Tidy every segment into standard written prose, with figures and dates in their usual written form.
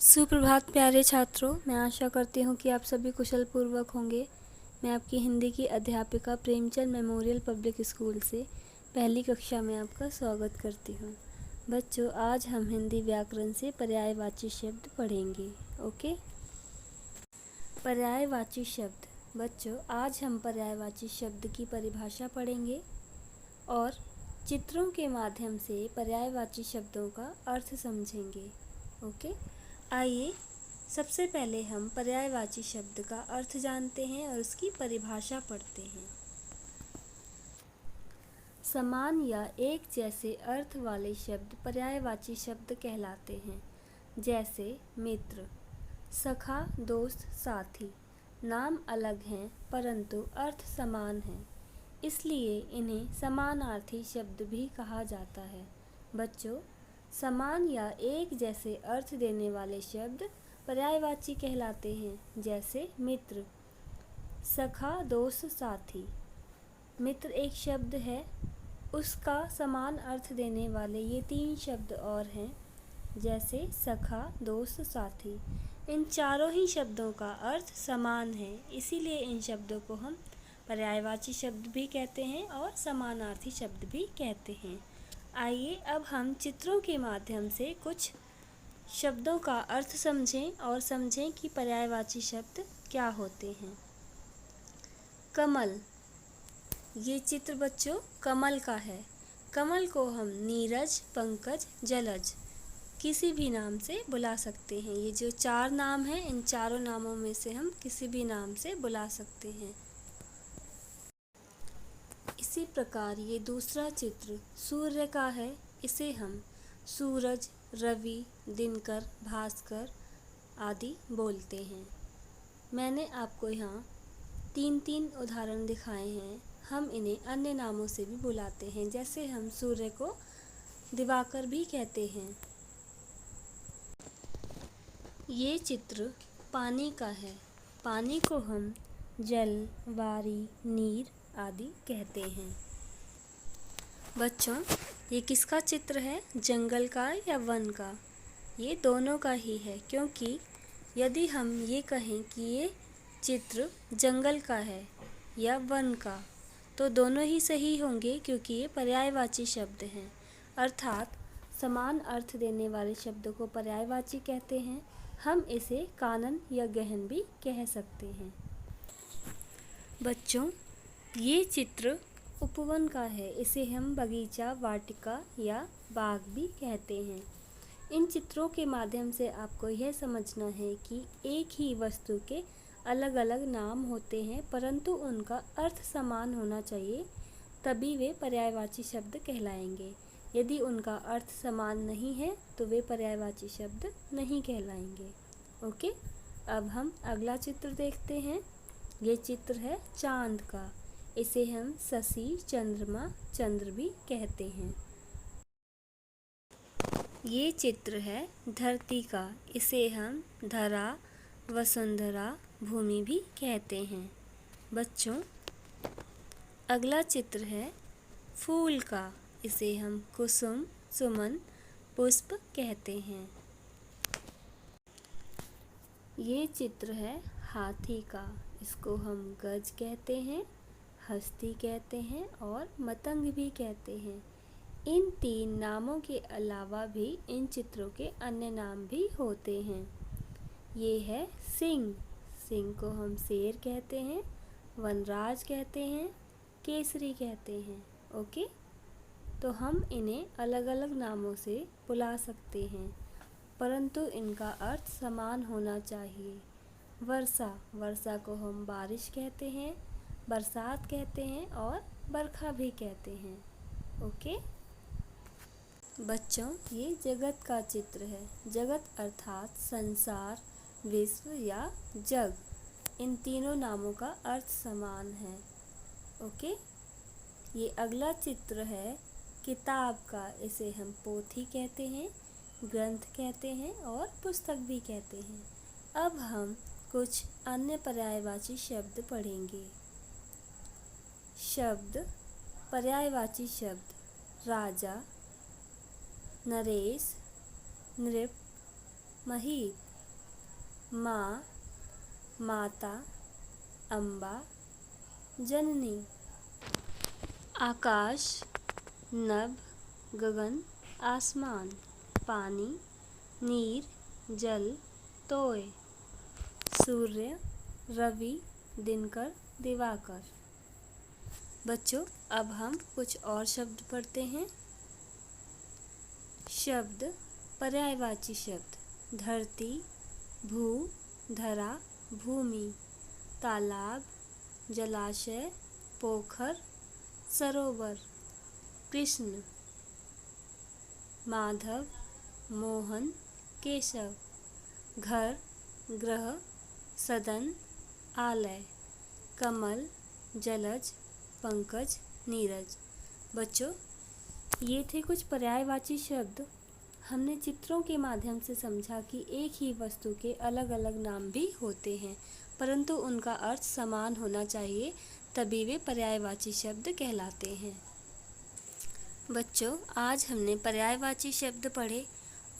सुप्रभात प्यारे छात्रों, मैं आशा करती हूँ कि आप सभी कुशल पूर्वक होंगे। मैं आपकी हिंदी की अध्यापिका प्रेमचंद मेमोरियल पब्लिक स्कूल से पहली कक्षा में आपका स्वागत करती हूँ। बच्चों, आज हम हिंदी व्याकरण से पर्यायवाची शब्द पढ़ेंगे। ओके। पर्यायवाची शब्द। बच्चों, आज हम पर्यायवाची शब्द की परिभाषा पढ़ेंगे और चित्रों के माध्यम से पर्यायवाची शब्दों का अर्थ समझेंगे। ओके। आइए सबसे पहले हम पर्यायवाची शब्द का अर्थ जानते हैं और उसकी परिभाषा पढ़ते हैं। समान या एक जैसे अर्थ वाले शब्द पर्यायवाची शब्द कहलाते हैं। जैसे मित्र, सखा, दोस्त, साथी। नाम अलग हैं परंतु अर्थ समान है, इसलिए इन्हें समानार्थी शब्द भी कहा जाता है। बच्चों, समान या एक जैसे अर्थ देने वाले शब्द पर्यायवाची कहलाते हैं। जैसे मित्र, सखा, दोस्त, साथी। मित्र एक शब्द है, उसका समान अर्थ देने वाले ये 3 शब्द और हैं, जैसे सखा, दोस्त, साथी। इन चारों ही शब्दों का अर्थ समान है, इसीलिए इन शब्दों को हम पर्यायवाची शब्द भी कहते हैं और समानार्थी शब्द भी कहते हैं। आइए अब हम चित्रों के माध्यम से कुछ शब्दों का अर्थ समझें और समझें कि पर्यायवाची शब्द क्या होते हैं। कमल, ये चित्र बच्चों कमल का है। कमल को हम नीरज, पंकज, जलज किसी भी नाम से बुला सकते हैं। ये जो 4 नाम हैं, इन चारों नामों में से हम किसी भी नाम से बुला सकते हैं। इसी प्रकार ये दूसरा चित्र सूर्य का है। इसे हम सूरज, रवि, दिनकर, भास्कर आदि बोलते हैं। मैंने आपको यहाँ 3 उदाहरण दिखाए हैं। हम इन्हें अन्य नामों से भी बुलाते हैं, जैसे हम सूर्य को दिवाकर भी कहते हैं। ये चित्र पानी का है। पानी को हम जल, वारी, नीर आदि कहते हैं। बच्चों, ये किसका चित्र है? जंगल का या वन का? ये दोनों का ही है, क्योंकि यदि हम ये कहें कि ये चित्र जंगल का है या वन का, तो दोनों ही सही होंगे, क्योंकि ये पर्यायवाची शब्द हैं। अर्थात समान अर्थ देने वाले शब्दों को पर्यायवाची कहते हैं। हम इसे कानन या गहन भी कह सकते हैं। बच्चों, ये चित्र उपवन का है। इसे हम बगीचा, वाटिका या बाग भी कहते हैं। इन चित्रों के माध्यम से आपको यह समझना है कि एक ही वस्तु के अलग अलग नाम होते हैं, परंतु उनका अर्थ समान होना चाहिए, तभी वे पर्यायवाची शब्द कहलाएंगे। यदि उनका अर्थ समान नहीं है तो वे पर्यायवाची शब्द नहीं कहलाएंगे। ओके। अब हम अगला चित्र देखते हैं। ये चित्र है चांद का। इसे हम शशि, चंद्रमा, चंद्र भी कहते हैं। ये चित्र है धरती का। इसे हम धरा, वसुंधरा, भूमि भी कहते हैं। बच्चों, अगला चित्र है फूल का। इसे हम कुसुम, सुमन, पुष्प कहते हैं। ये चित्र है हाथी का। इसको हम गज कहते हैं, हस्ती कहते हैं और मतंग भी कहते हैं। इन 3 नामों के अलावा भी इन चित्रों के अन्य नाम भी होते हैं। ये है सिंह। सिंह को हम शेर कहते हैं, वनराज कहते हैं, केसरी कहते हैं। ओके। तो हम इन्हें अलग अलग नामों से बुला सकते हैं, परंतु इनका अर्थ समान होना चाहिए। वर्षा, वर्षा को हम बारिश कहते हैं, बरसात कहते हैं और बरखा भी कहते हैं। ओके। बच्चों, ये जगत का चित्र है। जगत अर्थात संसार, विश्व या जग। इन तीनों नामों का अर्थ समान है। ओके। ये अगला चित्र है किताब का। इसे हम पोथी कहते हैं, ग्रंथ कहते हैं और पुस्तक भी कहते हैं। अब हम कुछ अन्य पर्यायवाची शब्द पढ़ेंगे। शब्द, पर्यायवाची शब्द: राजा, नरेश, नृप, महीप। माँ, माता, अम्बा, जननी। आकाश, नभ, गगन, आसमान। पानी, नीर, जल, तोय। सूर्य, रवि, दिनकर, दिवाकर। बच्चों, अब हम कुछ और शब्द पढ़ते हैं। शब्द, पर्यायवाची शब्द। धरती, भू, धरा, भूमि। तालाब, जलाशय, पोखर, सरोवर। कृष्ण, माधव, मोहन, केशव। घर, गृह, सदन, आलय। कमल, जलज, पंकज, नीरज। बच्चों, ये थे कुछ पर्यायवाची शब्द। हमने चित्रों के माध्यम से समझा कि एक ही वस्तु के अलग अलग नाम भी होते हैं, परंतु उनका अर्थ समान होना चाहिए, तभी वे पर्यायवाची शब्द कहलाते हैं। बच्चों, आज हमने पर्यायवाची शब्द पढ़े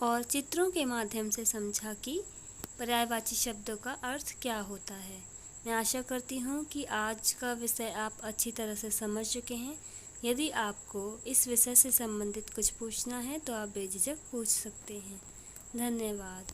और चित्रों के माध्यम से समझा कि पर्यायवाची शब्दों का अर्थ क्या होता है। मैं आशा करती हूँ कि आज का विषय आप अच्छी तरह से समझ चुके हैं। यदि आपको इस विषय से संबंधित कुछ पूछना है तो आप बेझिझक पूछ सकते हैं। धन्यवाद।